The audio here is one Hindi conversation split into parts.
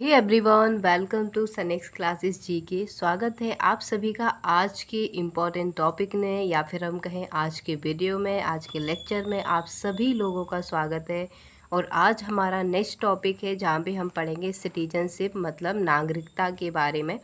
हे एवरीवन, वेलकम टू सनेक्स क्लासेस जीके। स्वागत है आप सभी का आज के इम्पॉर्टेंट टॉपिक में, या फिर हम कहें आज के वीडियो में, आज के लेक्चर में आप सभी लोगों का स्वागत है। और आज हमारा नेक्स्ट टॉपिक है जहाँ पे हम पढ़ेंगे सिटीजनशिप मतलब नागरिकता के बारे में।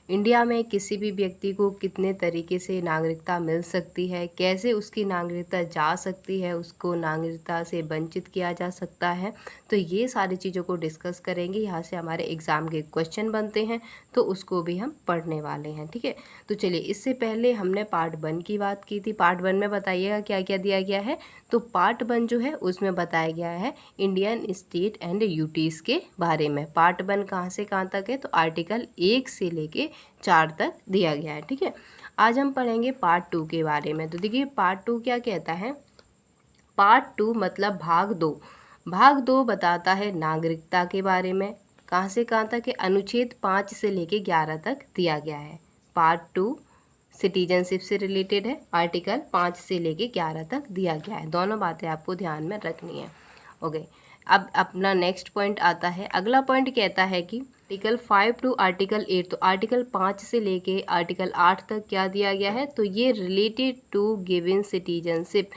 इंडिया में किसी भी व्यक्ति को कितने तरीके से नागरिकता मिल सकती है, कैसे उसकी नागरिकता जा सकती है, उसको नागरिकता से वंचित किया जा सकता है, तो ये सारी चीज़ों को डिस्कस करेंगे। यहाँ से हमारे एग्ज़ाम के क्वेश्चन बनते हैं तो उसको भी हम पढ़ने वाले हैं, ठीक है। तो चलिए, इससे पहले हमने पार्ट 1 की बात की थी। पार्ट 1 में बताइएगा क्या क्या दिया गया है। तो पार्ट 1 जो है उसमें बताया गया है इंडियन स्टेट एंड यूटीज़ के बारे में। पार्ट 1 कहाँ से कहाँ तक है, तो आर्टिकल 1 से लेके 4 तक दिया गया है, ठीक है। आज हम पढ़ेंगे पार्ट 2 के बारे में। तो देखिए पार्ट 2 क्या कहता है। पार्ट 2 मतलब भाग 2। भाग 2 बताता है नागरिकता के बारे में। कहाँ से कहाँ तक है, अनुच्छेद 5 से लेके 11 तक दिया गया है। पार्ट 2 सिटीजनशिप से रिलेटेड है, आर्टिकल 5 से लेके 11 तक दिया गया है। दोनों बातें आपको ध्यान में रखनी है। ओके, अब अपना नेक्स्ट पॉइंट आता है। अगला पॉइंट कहता है कि आर्टिकल 5 टू आर्टिकल 8, तो आर्टिकल 5 से लेके आर्टिकल 8 तक क्या दिया गया है, तो ये रिलेटेड टू गिवन सिटीजनशिप,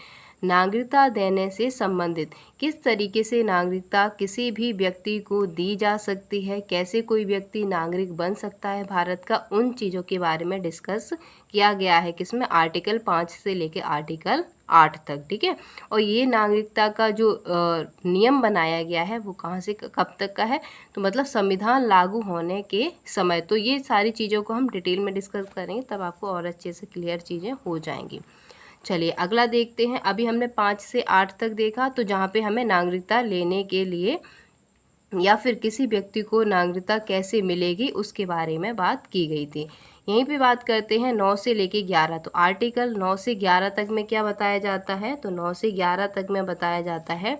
नागरिकता देने से संबंधित। किस तरीके से नागरिकता किसी भी व्यक्ति को दी जा सकती है, कैसे कोई व्यक्ति नागरिक बन सकता है भारत का, उन चीज़ों के बारे में डिस्कस किया गया है। किसमें, आर्टिकल 5 से लेके आर्टिकल 8 तक, ठीक है। और ये नागरिकता का जो नियम बनाया गया है वो कहाँ से कब तक का है, तो मतलब संविधान लागू होने के समय। तो ये सारी चीज़ों को हम डिटेल में डिस्कस करेंगे, तब आपको और अच्छे से क्लियर चीज़ें हो जाएंगी। चलिए अगला देखते हैं। अभी हमने 5 से 8 तक देखा, तो जहाँ पे हमें नागरिकता लेने के लिए या फिर किसी व्यक्ति को नागरिकता कैसे मिलेगी उसके बारे में बात की गई थी। यहीं पे बात करते हैं 9 से लेके 11। तो आर्टिकल 9 से 11 तक में क्या बताया जाता है, तो 9 से 11 तक में बताया जाता है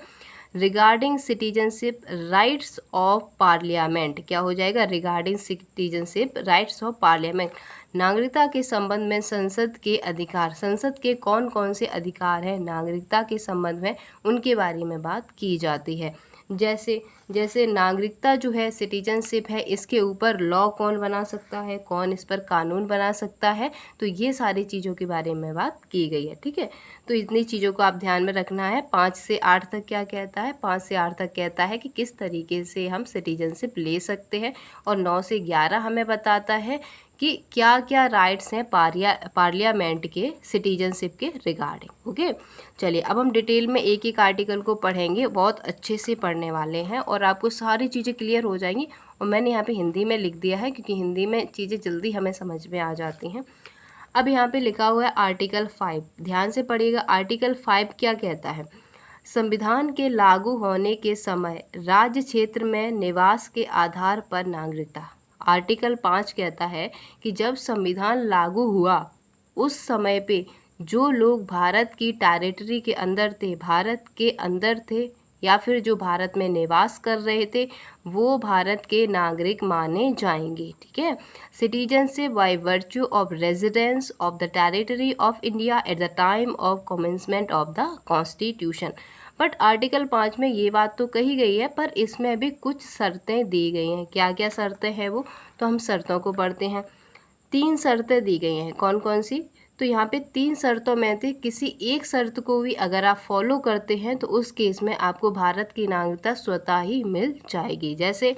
regarding citizenship rights of parliament. क्या हो जाएगा, regarding citizenship rights of parliament, नागरिकता के संबंध में संसद के अधिकार। संसद के कौन कौन से अधिकार हैं नागरिकता के संबंध में, उनके बारे में बात की जाती है। जैसे जैसे नागरिकता जो है, सिटीजनशिप है, इसके ऊपर लॉ कौन बना सकता है, कौन इस पर कानून बना सकता है, तो ये सारी चीज़ों के बारे में बात की गई है, ठीक है। तो इतनी चीज़ों को आप ध्यान में रखना है। 5 से 8 तक क्या कहता है, 5 से 8 तक कहता है कि किस तरीके से हम सिटीजनशिप ले सकते हैं, और 9 से 11 हमें बताता है कि क्या क्या राइट्स हैं पार्लियामेंट के सिटीजनशिप के रिगार्डिंग। ओके, चलिए अब हम डिटेल में एक एक आर्टिकल को पढ़ेंगे, बहुत अच्छे से पढ़ने वाले हैं और आपको सारी चीज़ें क्लियर हो जाएंगी। और मैंने यहाँ पे हिंदी में लिख दिया है क्योंकि हिंदी में चीज़ें जल्दी हमें समझ में आ जाती हैं। अब यहाँ पे लिखा हुआ है आर्टिकल 5, ध्यान से पढ़िएगा। आर्टिकल 5 क्या कहता है, संविधान के लागू होने के समय राज्य क्षेत्र में निवास के आधार पर नागरिकता। आर्टिकल 5 कहता है कि जब संविधान लागू हुआ उस समय पे जो लोग भारत की टेरिटरी के अंदर थे, भारत के अंदर थे, या फिर जो भारत में निवास कर रहे थे, वो भारत के नागरिक माने जाएंगे, ठीक है। Citizenship by virtue of residence of the territory of India at the time of commencement of the constitution. But article 5 में ये बात तो कही गई है, पर इसमें भी कुछ शर्तें दी गई हैं। क्या क्या शर्तें हैं वो, तो हम शर्तों को पढ़ते हैं। 3 शर्तें दी गई हैं, कौन कौन सी, तो यहाँ पे 3 शर्तों में से किसी एक शर्त को भी अगर आप फॉलो करते हैं तो उस केस में आपको भारत की नागरिकता स्वतः ही मिल जाएगी। जैसे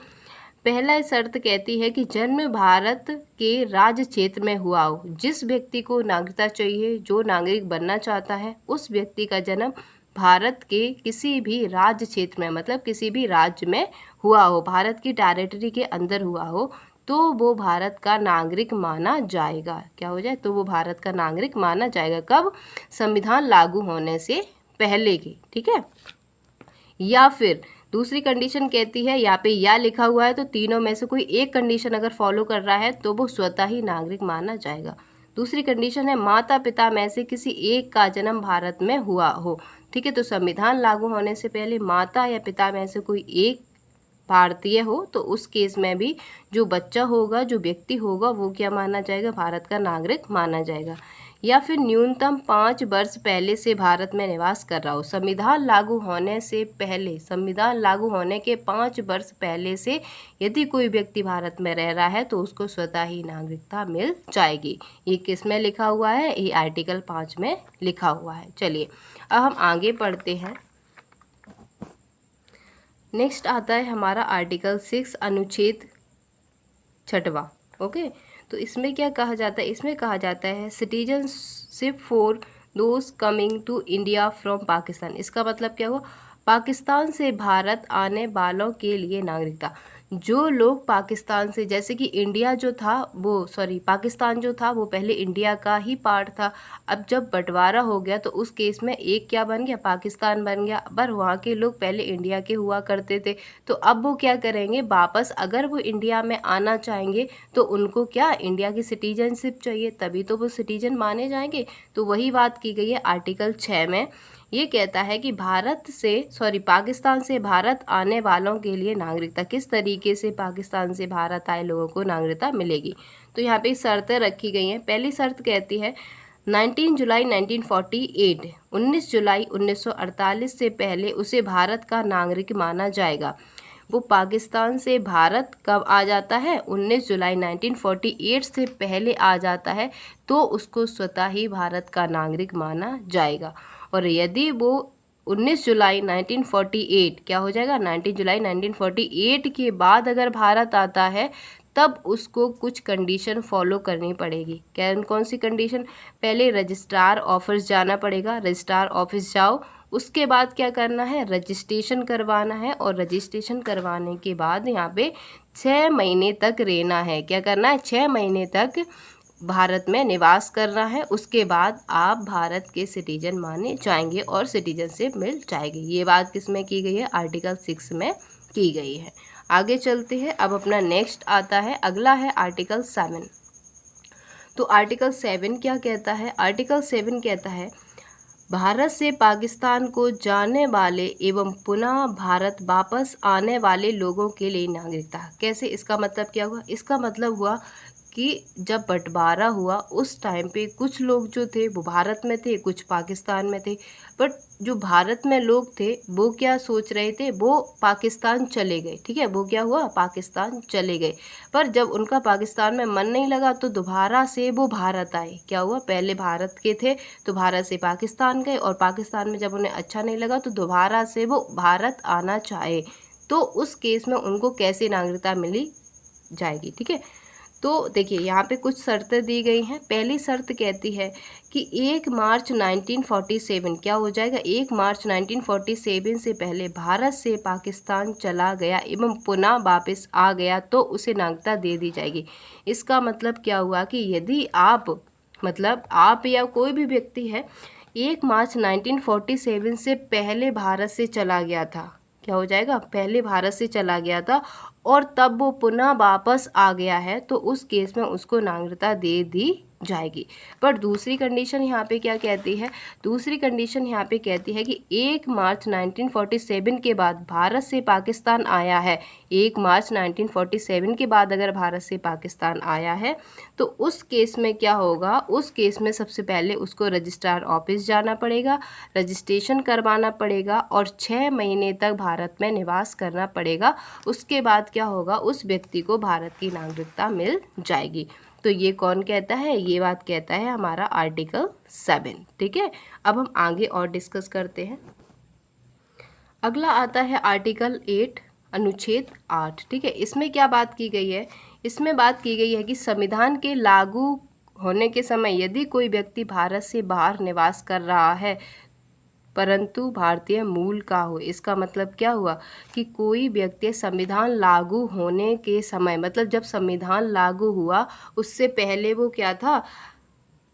पहला शर्त कहती है कि जन्म भारत के राज्य क्षेत्र में हुआ हो। जिस व्यक्ति को नागरिकता चाहिए, जो नागरिक बनना चाहता है, उस व्यक्ति का जन्म भारत के किसी भी राज्य क्षेत्र में, मतलब किसी भी राज्य में हुआ हो, भारत की टेरिटरी के अंदर हुआ हो, तो वो भारत का नागरिक माना जाएगा। क्या हो जाए, तो वो भारत का नागरिक माना जाएगा। कब, संविधान लागू होने से पहले की, ठीक है। या फिर दूसरी कंडीशन कहती है, यहाँ पे या लिखा हुआ है, तो तीनों में से कोई एक कंडीशन अगर फॉलो कर रहा है तो वो स्वतः ही नागरिक माना जाएगा। दूसरी कंडीशन है माता पिता में से किसी एक का जन्म भारत में हुआ हो, ठीक है। तो संविधान लागू होने से पहले माता या पिता में से कोई एक भारतीय हो, तो उस केस में भी जो बच्चा होगा, जो व्यक्ति होगा, वो क्या माना जाएगा, भारत का नागरिक माना जाएगा। या फिर न्यूनतम 5 वर्ष पहले से भारत में निवास कर रहा हो। संविधान लागू होने से पहले, संविधान लागू होने के 5 वर्ष पहले से यदि कोई व्यक्ति भारत में रह रहा है तो उसको स्वतः ही नागरिकता मिल जाएगी। ये किस में लिखा हुआ है? ये आर्टिकल 5 में लिखा हुआ है। चलिए अब हम आगे पढ़ते हैं। नेक्स्ट आता है हमारा आर्टिकल 6 अनुच्छेद 6वां। ओके, तो इसमें क्या कहा जाता है? इसमें कहा जाता है citizenship for those coming to India from Pakistan. इसका मतलब क्या हुआ? पाकिस्तान से भारत आने वालों के लिए नागरिकता। जो लोग पाकिस्तान से, जैसे कि इंडिया जो था वो, पाकिस्तान जो था वो पहले इंडिया का ही पार्ट था। अब जब बंटवारा हो गया तो उस केस में एक क्या बन गया? पाकिस्तान बन गया। पर वहाँ के लोग पहले इंडिया के हुआ करते थे, तो अब वो क्या करेंगे? वापस अगर वो इंडिया में आना चाहेंगे तो उनको क्या? इंडिया की सिटीजनशिप चाहिए, तभी तो वो सिटीजन माने जाएंगे। तो वही बात की गई है आर्टिकल 6 में। ये कहता है कि पाकिस्तान से भारत आने वालों के लिए नागरिकता। किस तरीके से पाकिस्तान से भारत आए लोगों को नागरिकता मिलेगी? तो यहाँ पे शर्तें रखी गई हैं। पहली शर्त कहती है 19 जुलाई 1948, 19 जुलाई 1948 से पहले उसे भारत का नागरिक माना जाएगा। वो पाकिस्तान से भारत कब आ जाता है? 19 जुलाई 1948 से पहले आ जाता है तो उसको स्वतः ही भारत का नागरिक माना जाएगा। और यदि वो 19 जुलाई 1948 क्या हो जाएगा? 19 जुलाई 1948 के बाद अगर भारत आता है तब उसको कुछ कंडीशन फॉलो करनी पड़ेगी। कौन सी कंडीशन? पहले रजिस्ट्रार ऑफिस जाना पड़ेगा। रजिस्ट्रार ऑफिस जाओ, उसके बाद क्या करना है? रजिस्ट्रेशन करवाना है। और रजिस्ट्रेशन करवाने के बाद यहाँ पे 6 महीने तक रहना है। क्या करना है? 6 महीने तक भारत में निवास करना है। उसके बाद आप भारत के सिटीजन माने जाएंगे और सिटीजनशिप मिल जाएगी। ये बात किस में की गई है? आर्टिकल 6 में की गई है। आगे चलते हैं। अब अपना नेक्स्ट आता है, अगला है आर्टिकल 7। तो आर्टिकल 7 क्या कहता है? आर्टिकल 7 कहता है भारत से पाकिस्तान को जाने वाले एवं पुनः भारत वापस आने वाले लोगों के लिए नागरिकता। कैसे? इसका मतलब क्या हुआ? इसका मतलब हुआ कि जब बंटवारा हुआ उस टाइम पे कुछ लोग जो थे वो भारत में थे, कुछ पाकिस्तान में थे। बट जो भारत में लोग थे वो क्या सोच रहे थे? वो पाकिस्तान चले गए। ठीक है, वो क्या हुआ? पाकिस्तान चले गए। पर जब उनका पाकिस्तान में मन नहीं लगा तो दोबारा से वो भारत आए। क्या हुआ? पहले भारत के थे तो भारत से पाकिस्तान गए, और पाकिस्तान में जब उन्हें अच्छा नहीं लगा तो दोबारा से वो भारत आना चाहे, तो उस केस में उनको कैसे नागरिकता मिली जाएगी? ठीक है, तो देखिए यहाँ पे कुछ शर्तें दी गई हैं। पहली शर्त कहती है कि 1 मार्च 1947 क्या हो जाएगा? 1 मार्च 1947 से पहले भारत से पाकिस्तान चला गया एवं पुनः वापस आ गया तो उसे नागरिकता दे दी जाएगी। इसका मतलब क्या हुआ कि यदि आप या कोई भी व्यक्ति है 1 मार्च 1947 से पहले भारत से चला गया था, क्या हो जाएगा? पहले भारत से चला गया था और तब वो पुनः वापस आ गया है तो उस केस में उसको नागरिकता दे दी जाएगी। पर दूसरी कंडीशन यहाँ पे क्या कहती है? दूसरी कंडीशन यहाँ पे कहती है कि 1 मार्च 1947 के बाद भारत से पाकिस्तान आया है, 1 मार्च 1947 के बाद अगर भारत से पाकिस्तान आया है तो उस केस में क्या होगा? उस केस में सबसे पहले उसको रजिस्ट्रार ऑफिस जाना पड़ेगा, रजिस्ट्रेशन करवाना पड़ेगा और 6 महीने तक भारत में निवास करना पड़ेगा। उसके बाद क्या होगा? उस व्यक्ति को भारत की नागरिकता मिल जाएगी। तो ये कौन कहता है? ये बात कहता है हमारा आर्टिकल 7। ठीक है, अब हम आगे और डिस्कस करते हैं। अगला आता है आर्टिकल 8 अनुच्छेद 8। ठीक है, इसमें क्या बात की गई है? इसमें बात की गई है कि संविधान के लागू होने के समय यदि कोई व्यक्ति भारत से बाहर निवास कर रहा है परंतु भारतीय मूल का हो। इसका मतलब क्या हुआ कि कोई व्यक्ति संविधान लागू होने के समय, मतलब जब संविधान लागू हुआ उससे पहले वो क्या था?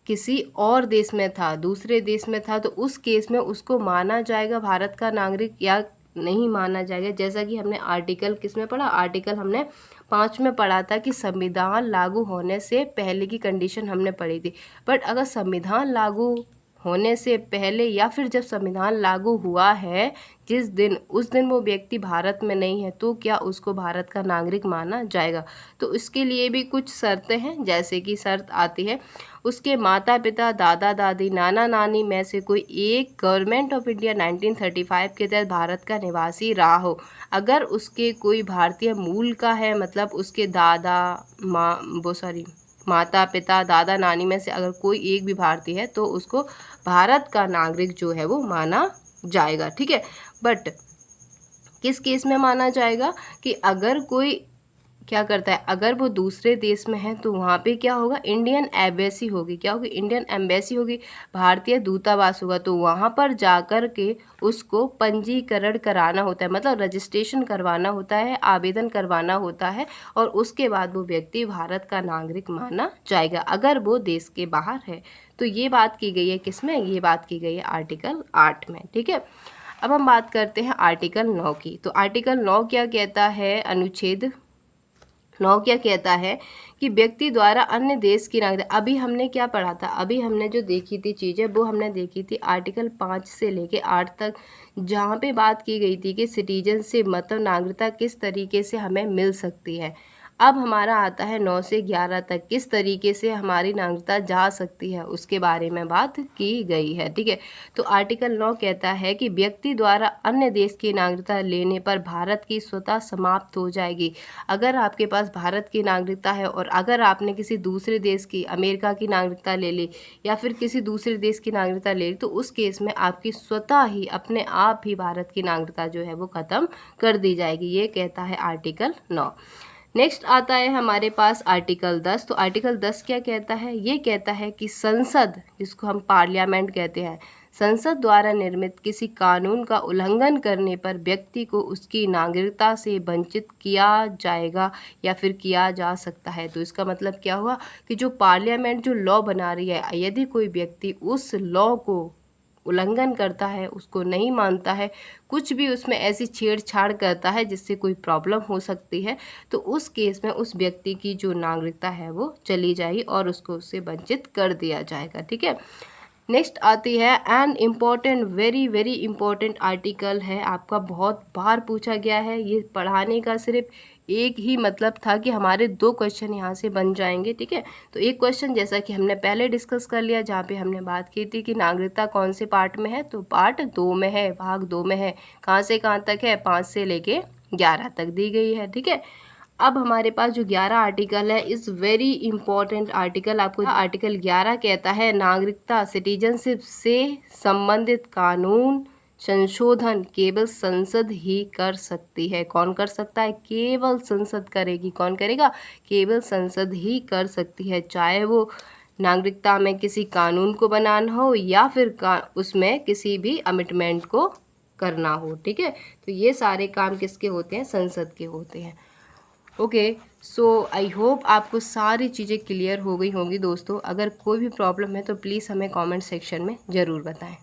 किसी और देश में था, दूसरे देश में था, तो उस केस में उसको माना जाएगा भारत का नागरिक या नहीं माना जाएगा। जैसा कि हमने आर्टिकल किस में पढ़ा? आर्टिकल हमने 5 में पढ़ा था कि संविधान लागू होने से पहले की कंडीशन हमने पढ़ी थी। बट अगर संविधान लागू होने से पहले या फिर जब संविधान लागू हुआ है जिस दिन, उस दिन वो व्यक्ति भारत में नहीं है तो क्या उसको भारत का नागरिक माना जाएगा। तो इसके लिए भी कुछ शर्तें हैं, जैसे कि शर्त आती है उसके माता पिता, दादा दादी, नाना नानी में से कोई एक गवर्नमेंट ऑफ इंडिया 1935 के तहत भारत का निवासी रहा हो। अगर उसके कोई भारतीय मूल का है, मतलब उसके दादा माता पिता, दादा नानी में से अगर कोई एक भी भारतीय है तो उसको भारत का नागरिक जो है वो माना जाएगा। ठीक है, बट किस केस में माना जाएगा कि अगर कोई क्या करता है, अगर वो दूसरे देश में है तो वहाँ पे क्या होगा, इंडियन एम्बेसी होगी। क्या होगी, इंडियन एम्बेसी होगी, भारतीय दूतावास होगा। तो वहाँ पर जाकर के उसको पंजीकरण कराना होता है, मतलब रजिस्ट्रेशन करवाना होता है, आवेदन करवाना होता है, और उसके बाद वो व्यक्ति भारत का नागरिक माना जाएगा अगर वो देश के बाहर है। तो ये बात की गई है किसमें, ये बात की गई है आर्टिकल 8 में। ठीक है, अब हम बात करते हैं आर्टिकल 9 की। तो आर्टिकल 9 क्या कहता है, अनुच्छेद 9 क्या कहता है कि व्यक्ति द्वारा अन्य देश की नागरिकता। अभी हमने क्या पढ़ा था, अभी हमने जो देखी थी चीज़ें वो हमने देखी थी आर्टिकल 5 से लेके 8 तक, जहाँ पे बात की गई थी कि सिटीजनशिप मतलब नागरिकता किस तरीके से हमें मिल सकती है। अब हमारा आता है 9 से 11 तक, किस तरीके से हमारी नागरिकता जा सकती है उसके बारे में बात की गई है। ठीक है, तो आर्टिकल 9 कहता है कि व्यक्ति द्वारा अन्य देश की नागरिकता लेने पर भारत की स्वतः समाप्त हो जाएगी। अगर आपके पास भारत की नागरिकता है और अगर आपने किसी दूसरे देश की, अमेरिका की नागरिकता ले ली या फिर किसी दूसरे देश की नागरिकता ले ली, तो उस केस में आपकी स्वतः ही अपने आप ही भारत की नागरिकता जो है वो ख़त्म कर दी जाएगी। ये कहता है आर्टिकल 9। नेक्स्ट आता है हमारे पास आर्टिकल 10। तो आर्टिकल 10 क्या कहता है, ये कहता है कि संसद, जिसको हम पार्लियामेंट कहते हैं, संसद द्वारा निर्मित किसी कानून का उल्लंघन करने पर व्यक्ति को उसकी नागरिकता से वंचित किया जाएगा या फिर किया जा सकता है। तो इसका मतलब क्या हुआ कि जो पार्लियामेंट जो लॉ बना रही है, यदि कोई व्यक्ति उस लॉ को उल्लंघन करता है, उसको नहीं मानता है, कुछ भी उसमें ऐसी छेड़छाड़ करता है जिससे कोई प्रॉब्लम हो सकती है, तो उस केस में उस व्यक्ति की जो नागरिकता है वो चली जाएगी और उसको उससे वंचित कर दिया जाएगा। ठीक है, नेक्स्ट आती है an important, very very important article है, आपका बहुत बार पूछा गया है। ये पढ़ाने का सिर्फ एक ही मतलब था कि हमारे 2 क्वेश्चन यहाँ से बन जाएंगे। ठीक है, तो एक क्वेश्चन जैसा कि हमने पहले डिस्कस कर लिया, जहाँ पे हमने बात की थी कि नागरिकता कौन से पार्ट में है, तो पार्ट 2 में है, भाग 2 में है। कहाँ से कहाँ तक है, 5 से लेके 11 तक दी गई है। ठीक है, अब हमारे पास जो 11 आर्टिकल है, इस वेरी इंपॉर्टेंट आर्टिकल, आपको आर्टिकल 11 कहता है नागरिकता, सिटीजनशिप से संबंधित कानून संशोधन केवल संसद ही कर सकती है। कौन कर सकता है, केवल संसद करेगी। कौन करेगा, केवल संसद ही कर सकती है, चाहे वो नागरिकता में किसी कानून को बनाना हो या फिर उसमें किसी भी अमेंडमेंट को करना हो। ठीक है, तो ये सारे काम किसके होते हैं, संसद के होते हैं। ओके, सो आई होप आपको सारी चीज़ें क्लियर हो गई होंगी दोस्तों। अगर कोई भी प्रॉब्लम है तो प्लीज़ हमें कमेंट सेक्शन में ज़रूर बताएं।